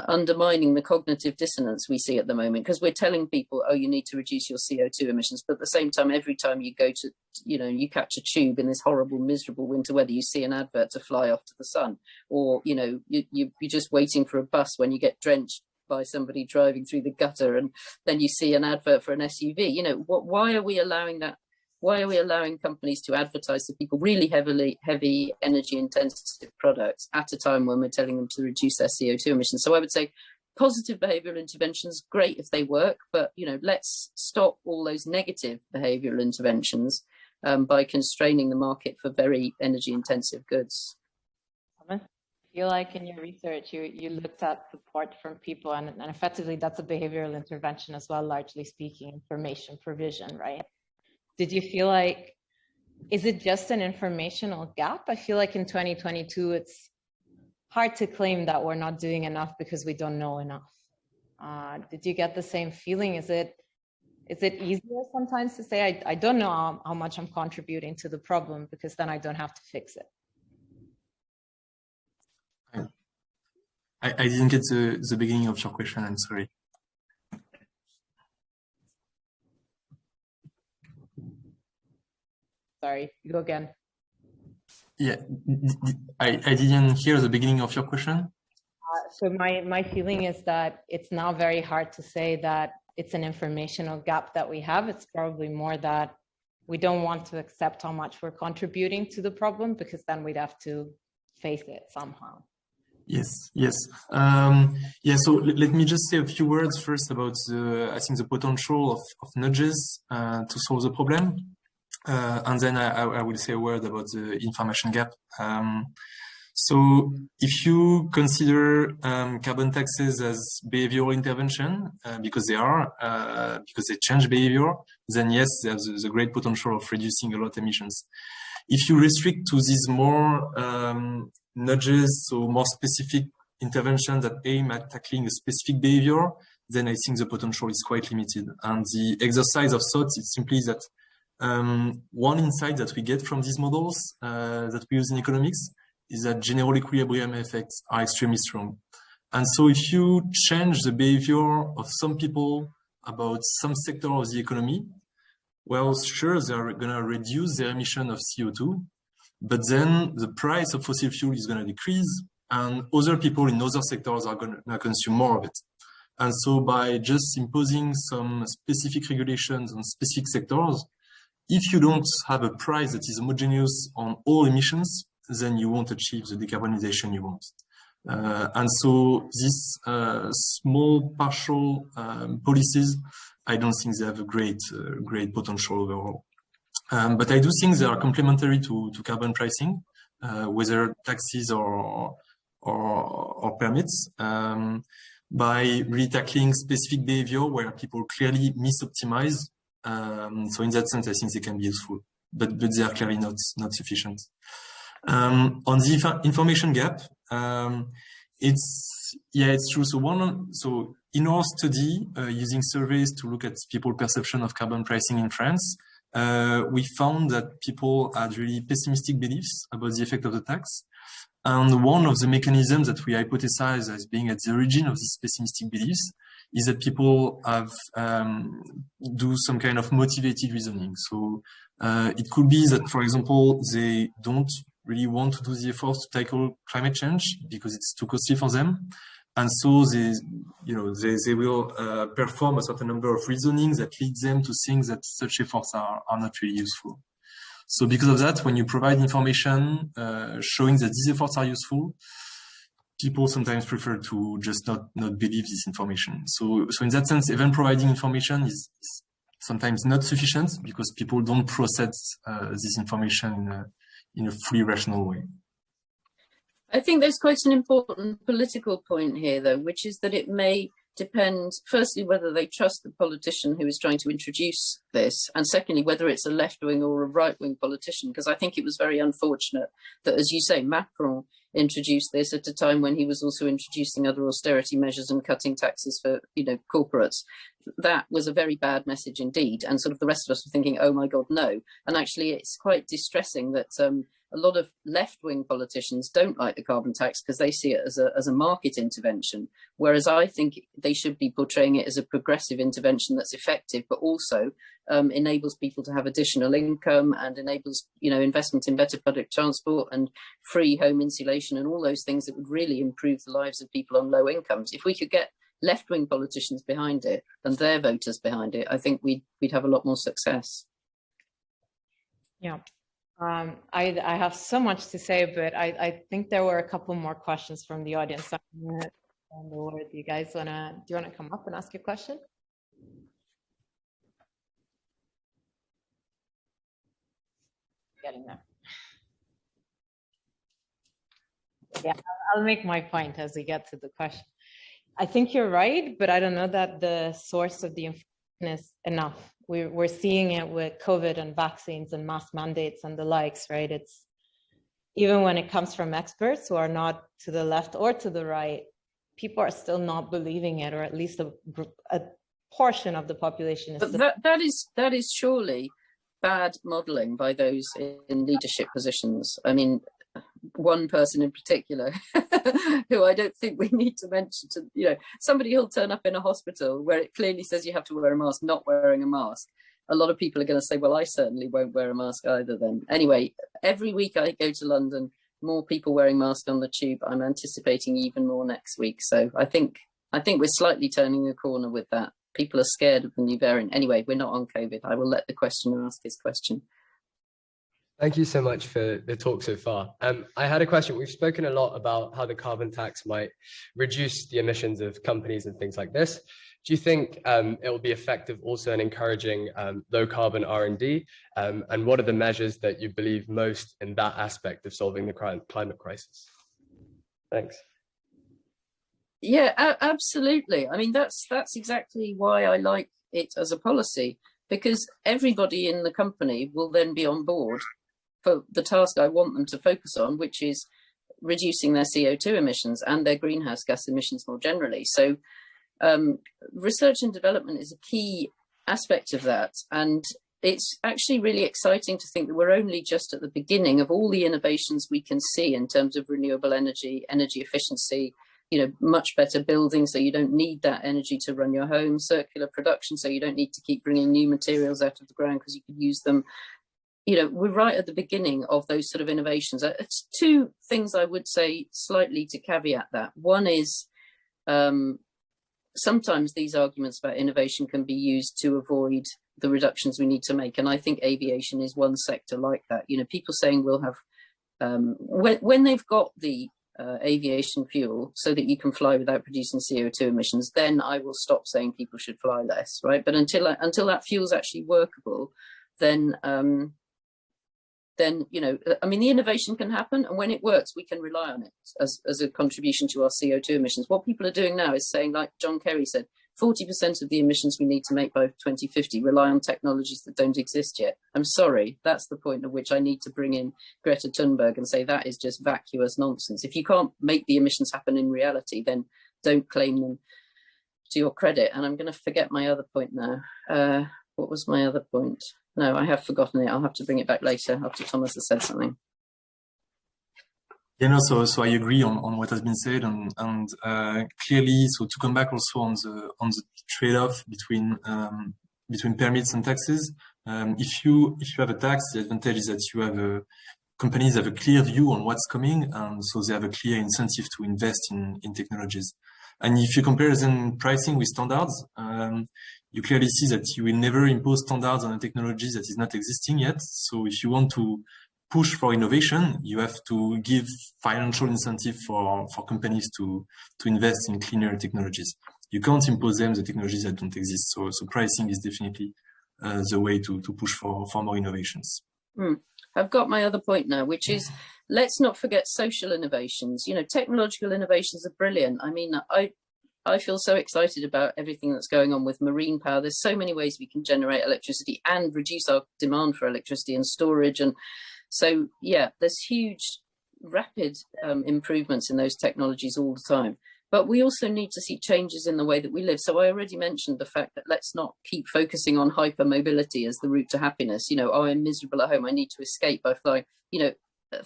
[SPEAKER 3] undermining the cognitive dissonance we see at the moment, because we're telling people, oh, you need to reduce your CO2 emissions, but at the same time, every time you go to, you catch a tube in this horrible, miserable winter weather, you see an advert to fly off to the sun, or you're just waiting for a bus when you get drenched by somebody driving through the gutter, and then you see an advert for an SUV. Why are we allowing that? Why are we allowing companies to advertise to people really heavy energy intensive products at a time when we're telling them to reduce their CO2 emissions? So I would say positive behavioural interventions, great if they work, but let's stop all those negative behavioural interventions by constraining the market for very energy intensive goods.
[SPEAKER 2] I feel like in your research you looked at support from people, and effectively that's a behavioural intervention as well, largely speaking, information provision, right? Did you feel like, is it just an informational gap? I feel like in 2022, it's hard to claim that we're not doing enough because we don't know enough. Did you get the same feeling? Is it easier sometimes to say, I don't know how much I'm contributing to the problem, because then I don't have to fix it?
[SPEAKER 4] I didn't get the beginning of your question, I'm sorry.
[SPEAKER 2] Sorry, go again.
[SPEAKER 4] Yeah, I didn't hear the beginning of your question.
[SPEAKER 2] So my feeling is that it's now very hard to say that it's an informational gap that we have. It's probably more that we don't want to accept how much we're contributing to the problem, because then we'd have to face it somehow.
[SPEAKER 4] Yes. Yeah, so let me just say a few words first about the potential of nudges to solve the problem. And then I will say a word about the information gap. So if you consider carbon taxes as behavioral intervention, because they change behavior, then yes, there's a great potential of reducing a lot of emissions. If you restrict to these more nudges, so more specific interventions that aim at tackling a specific behavior, then I think the potential is quite limited. And the exercise of thought is simply that one insight that we get from these models that we use in economics is that general equilibrium effects are extremely strong. And so if you change the behavior of some people about some sector of the economy, well, sure, they're going to reduce their emission of CO2, but then the price of fossil fuel is going to decrease, and other people in other sectors are going to consume more of it. And so by just imposing some specific regulations on specific sectors, if you don't have a price that is homogeneous on all emissions, then you won't achieve the decarbonization you want. And so these small partial policies, I don't think they have a great potential overall. But I do think they are complementary to carbon pricing, whether taxes or permits, by really tackling specific behavior where people clearly misoptimize. So in that sense, I think they can be useful, but they are clearly not sufficient. On the information gap, it's true. So in our study, using surveys to look at people's perception of carbon pricing in France, we found that people had really pessimistic beliefs about the effect of the tax. And one of the mechanisms that we hypothesize as being at the origin of these pessimistic beliefs is that people do some kind of motivated reasoning. So it could be that, for example, they don't really want to do the efforts to tackle climate change because it's too costly for them. And so they will perform a certain number of reasonings that leads them to think that such efforts are not really useful. So because of that, when you provide information showing that these efforts are useful, people sometimes prefer to just not believe this information. So in that sense, even providing information is sometimes not sufficient because people don't process this information in a fully rational way.
[SPEAKER 3] I think there's quite an important political point here, though, which is that it may depend, firstly, whether they trust the politician who is trying to introduce this, and secondly, whether it's a left-wing or a right-wing politician, because I think it was very unfortunate that, as you say, Macron introduced this at a time when he was also introducing other austerity measures and cutting taxes for, corporates. that was a very bad message indeed. And sort of the rest of us were thinking, oh my God, no. And actually it's quite distressing that a lot of left-wing politicians don't like the carbon tax because they see it as a market intervention, whereas I think they should be portraying it as a progressive intervention that's effective, but also enables people to have additional income and enables, you know, investment in better public transport and free home insulation and all those things that would really improve the lives of people on low incomes. If we could get left-wing politicians behind it and their voters behind it, I think we'd have a lot more success.
[SPEAKER 2] Yeah. I have so much to say, but I think there were a couple more questions from the audience. I'm gonna hand over. Do you guys do you wanna come up and ask your question? Getting there. Yeah, I'll make my point as we get to the question. I think you're right, but I don't know that the source of the information is enough. We're seeing it with COVID and vaccines and mask mandates and the likes, right? It's even when it comes from experts who are not to the left or to the right, people are still not believing it, or at least a portion of the population is.
[SPEAKER 3] But that is surely bad modelling by those in leadership positions. I mean, one person in particular who I don't think we need to mention, to, you know, somebody who'll turn up in a hospital where it clearly says you have to wear a mask, not wearing a mask. A lot of people are going to say, well, I certainly won't wear a mask either then. Anyway, every week I go to London, more people wearing masks on the tube. I'm anticipating even more next week. So I think we're slightly turning a corner with that. People are scared of the new variant. Anyway, we're not on COVID. I will let the questioner ask his question.
[SPEAKER 6] Thank you so much for the talk so far. I had a question. We've spoken a lot about how the carbon tax might reduce the emissions of companies and things like this. Do you think it will be effective also in encouraging low carbon R&D? And what are the measures that you believe most in that aspect of solving the climate crisis? Thanks.
[SPEAKER 3] Yeah, absolutely. I mean, that's exactly why I like it as a policy, because everybody in the company will then be on board for the task I want them to focus on, which is reducing their CO2 emissions and their greenhouse gas emissions more generally. So research and development is a key aspect of that. And it's actually really exciting to think that we're only just at the beginning of all the innovations we can see in terms of renewable energy, energy efficiency, you know, much better buildings so you don't need that energy to run your home, circular production so you don't need to keep bringing new materials out of the ground because you could use them. You know, we're right at the beginning of those sort of innovations. It's two things I would say slightly to caveat that. One is sometimes these arguments about innovation can be used to avoid the reductions we need to make. And I think aviation is one sector like that. You know, people saying we'll have, when they've got the aviation fuel so that you can fly without producing CO2 emissions, then I will stop saying people should fly less, right? But until that fuel is actually workable, then you know, I mean, the innovation can happen, and when it works, we can rely on it as a contribution to our CO2 emissions. What people are doing now is saying, like John Kerry said, 40% of the emissions we need to make by 2050 rely on technologies that don't exist yet. I'm sorry, that's the point at which I need to bring in Greta Thunberg and say that is just vacuous nonsense. If you can't make the emissions happen in reality, then don't claim them to your credit. And I'm going to forget my other point now. What was my other point? No, I have forgotten it. I'll have to bring it back later after Thomas has said something.
[SPEAKER 4] Yeah, no, so I agree on what has been said, and clearly, so to come back also on the trade-off between permits and taxes. If you have a tax, the advantage is that you have companies have a clear view on what's coming, and so they have a clear incentive to invest in technologies. And if you compare then pricing with standards, you clearly see that you will never impose standards on a technology that is not existing yet. So if you want to push for innovation, you have to give financial incentive for companies to invest in cleaner technologies. You can't impose them the technologies that don't exist. So pricing is definitely the way to push for more innovations.
[SPEAKER 3] I've got my other point now, which is let's not forget social innovations. You know, technological innovations are brilliant. I mean, I feel so excited about everything that's going on with marine power. There's so many ways we can generate electricity and reduce our demand for electricity and storage. And so, yeah, there's huge, rapid improvements in those technologies all the time. But we also need to see changes in the way that we live. So I already mentioned the fact that let's not keep focusing on hypermobility as the route to happiness. You know, oh, I'm miserable at home, I need to escape by flying. You know,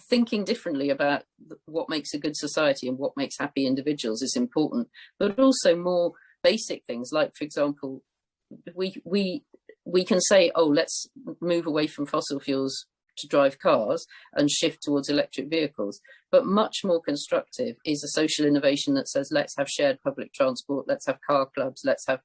[SPEAKER 3] thinking differently about what makes a good society and what makes happy individuals is important, but also more basic things like, for example, we can say, oh, let's move away from fossil fuels to drive cars and shift towards electric vehicles. But much more constructive is a social innovation that says, let's have shared public transport, let's have car clubs, let's have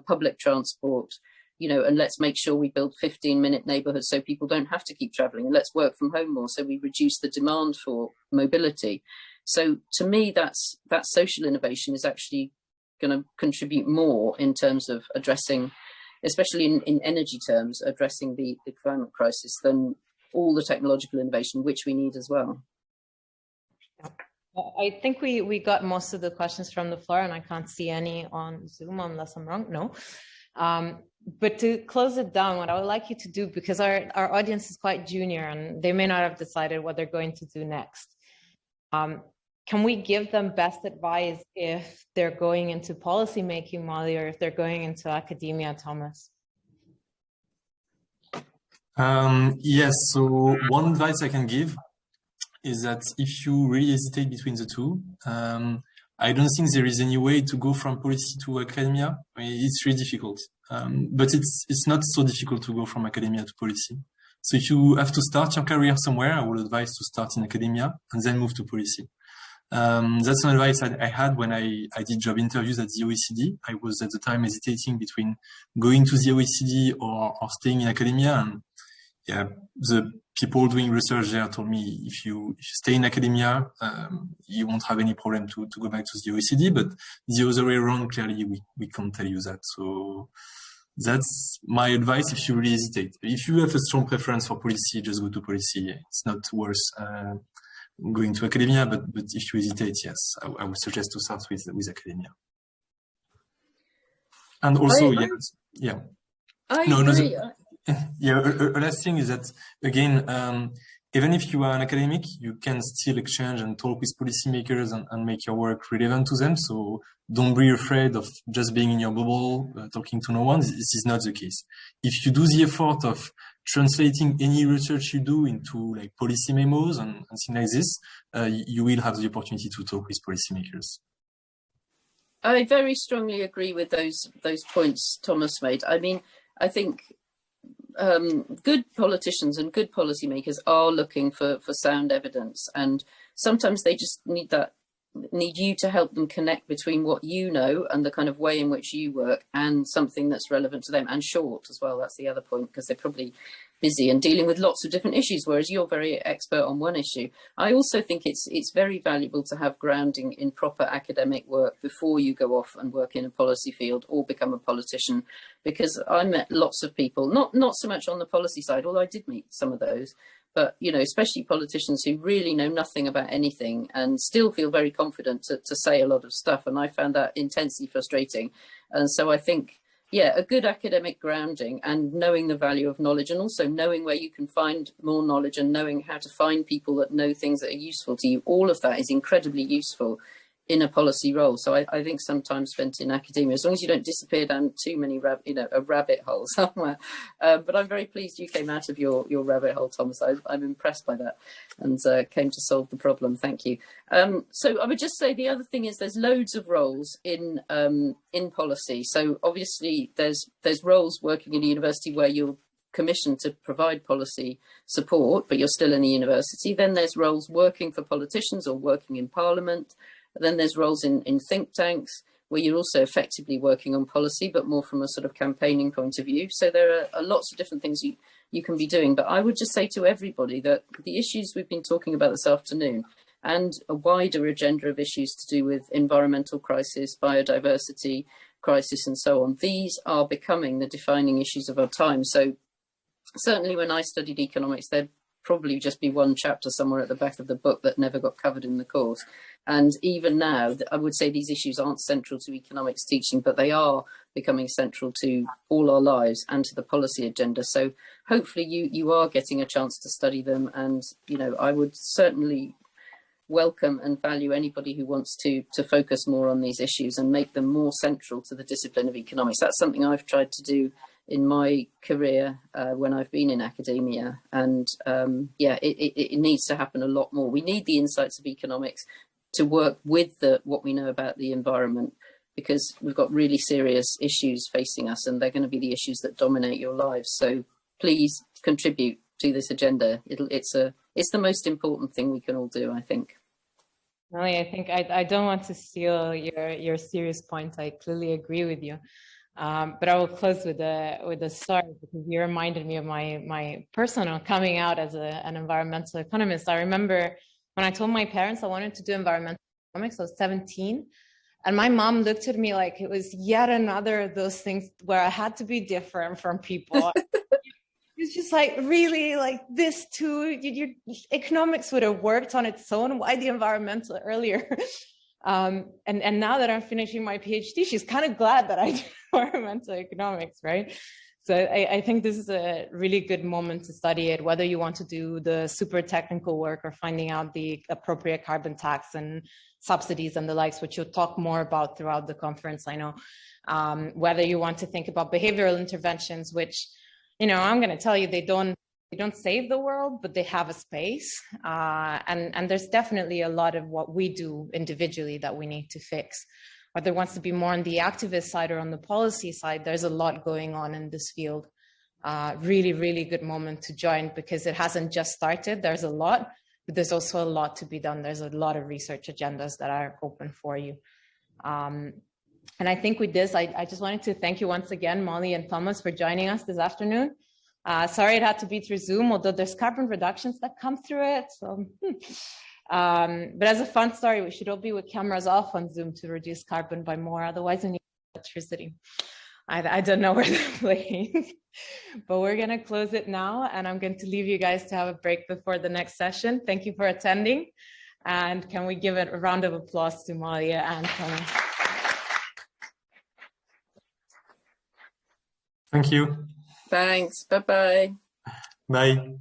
[SPEAKER 3] public transport, you know, and let's make sure we build 15-minute neighborhoods so people don't have to keep traveling, and let's work from home more so we reduce the demand for mobility. So to me, that social innovation is actually going to contribute more in terms of addressing, especially in energy terms, addressing the climate crisis than all the technological innovation, which we need as well.
[SPEAKER 2] I think we got most of the questions from the floor, and I can't see any on Zoom unless I'm wrong. No. But to close it down, what I would like you to do, because our audience is quite junior and they may not have decided what they're going to do next. Can we give them best advice if they're going into policy making, Molly, or if they're going into academia, Thomas?
[SPEAKER 4] Yes, so one advice I can give is that if you really hesitate between the two, I don't think there is any way to go from policy to academia. I mean, it's really difficult, but it's not so difficult to go from academia to policy. So if you have to start your career somewhere, I would advise to start in academia and then move to policy. That's an advice I had when I did job interviews at the OECD. I was at the time hesitating between going to the OECD or staying in academia. And yeah, the people doing research there told me if you stay in academia, you won't have any problem to go back to the OECD. But the other way around, clearly we can't tell you that. So that's my advice if you really hesitate. If you have a strong preference for policy, just go to policy. It's not worth going to academia, but if you hesitate, yes, I would suggest to start with academia. And also,
[SPEAKER 3] I agree.
[SPEAKER 4] A last thing is that, again, even if you are an academic, you can still exchange and talk with policymakers and make your work relevant to them. So don't be afraid of just being in your bubble, talking to no one. This is not the case. If you do the effort of translating any research you do into like policy memos and things like this, you will have the opportunity to talk with policymakers.
[SPEAKER 3] I very strongly agree with those points Thomas made. I mean, I think good politicians and good policymakers are looking for sound evidence, and sometimes they just need you to help them connect between what you know and the kind of way in which you work and something that's relevant to them, and short as well. That's the other point, because they're probably busy and dealing with lots of different issues, whereas you're very expert on one issue. I also think it's very valuable to have grounding in proper academic work before you go off and work in a policy field or become a politician, because I met lots of people, not so much on the policy side, although I did meet some of those, but, you know, especially politicians who really know nothing about anything and still feel very confident to say a lot of stuff. And I found that intensely frustrating. And so I think, yeah, a good academic grounding and knowing the value of knowledge, and also knowing where you can find more knowledge and knowing how to find people that know things that are useful to you, all of that is incredibly useful in a policy role. So I think some time spent in academia, as long as you don't disappear down too many a rabbit hole somewhere. But I'm very pleased you came out of your rabbit hole, Thomas. I'm impressed by that, and came to solve the problem. Thank you. So I would just say the other thing is there's loads of roles in policy. So obviously there's roles working in a university where you're commissioned to provide policy support, but you're still in the university. Then there's roles working for politicians or working in Parliament. Then there's roles in think tanks where you're also effectively working on policy, but more from a sort of campaigning point of view. So there are lots of different things you can be doing. But I would just say to everybody that the issues we've been talking about this afternoon, and a wider agenda of issues to do with environmental crisis, biodiversity crisis, and so on, these are becoming the defining issues of our time. So certainly when I studied economics, there'd probably just be one chapter somewhere at the back of the book that never got covered in the course. And even now, I would say these issues aren't central to economics teaching, but they are becoming central to all our lives and to the policy agenda. So hopefully you are getting a chance to study them. And, you know, I would certainly welcome and value anybody who wants to focus more on these issues and make them more central to the discipline of economics. That's something I've tried to do in my career when I've been in academia, and yeah, it needs to happen a lot more. We need the insights of economics to work with what we know about the environment, because we've got really serious issues facing us, and they're going to be the issues that dominate your lives. So please contribute to this agenda. It's the most important thing we can all do, I think.
[SPEAKER 2] Molly, I think I don't want to steal your serious point. I clearly agree with you. But I will close with a story, because you reminded me of my personal coming out as an environmental economist. I remember when I told my parents I wanted to do environmental economics, I was 17. And my mom looked at me like it was yet another of those things where I had to be different from people. It's just like, really, like this too? Your economics would have worked on its own. Why the environmental earlier? And now that I'm finishing my PhD, she's kind of glad that I did environmental economics, right? So I think this is a really good moment to study it, whether you want to do the super technical work or finding out the appropriate carbon tax and subsidies and the likes, which you'll talk more about throughout the conference, I know. Whether you want to think about behavioral interventions, which, you know, I'm going to tell you, they don't save the world, but they have a space. And there's definitely a lot of what we do individually that we need to fix. Whether it wants to be more on the activist side or on the policy side, there's a lot going on in this field. Really, really good moment to join, because it hasn't just started. There's a lot, but there's also a lot to be done. There's a lot of research agendas that are open for you. And I think with this, I just wanted to thank you once again, Molly and Thomas, for joining us this afternoon. Sorry it had to be through Zoom, although there's carbon reductions that come through it. So, but as a fun story, we should all be with cameras off on Zoom to reduce carbon by more. Otherwise, we need electricity. I don't know where they're playing, but we're going to close it now. And I'm going to leave you guys to have a break before the next session. Thank you for attending. And can we give a round of applause to Malia and Thomas?
[SPEAKER 4] Thank you.
[SPEAKER 3] Thanks. Bye-bye.
[SPEAKER 4] Bye.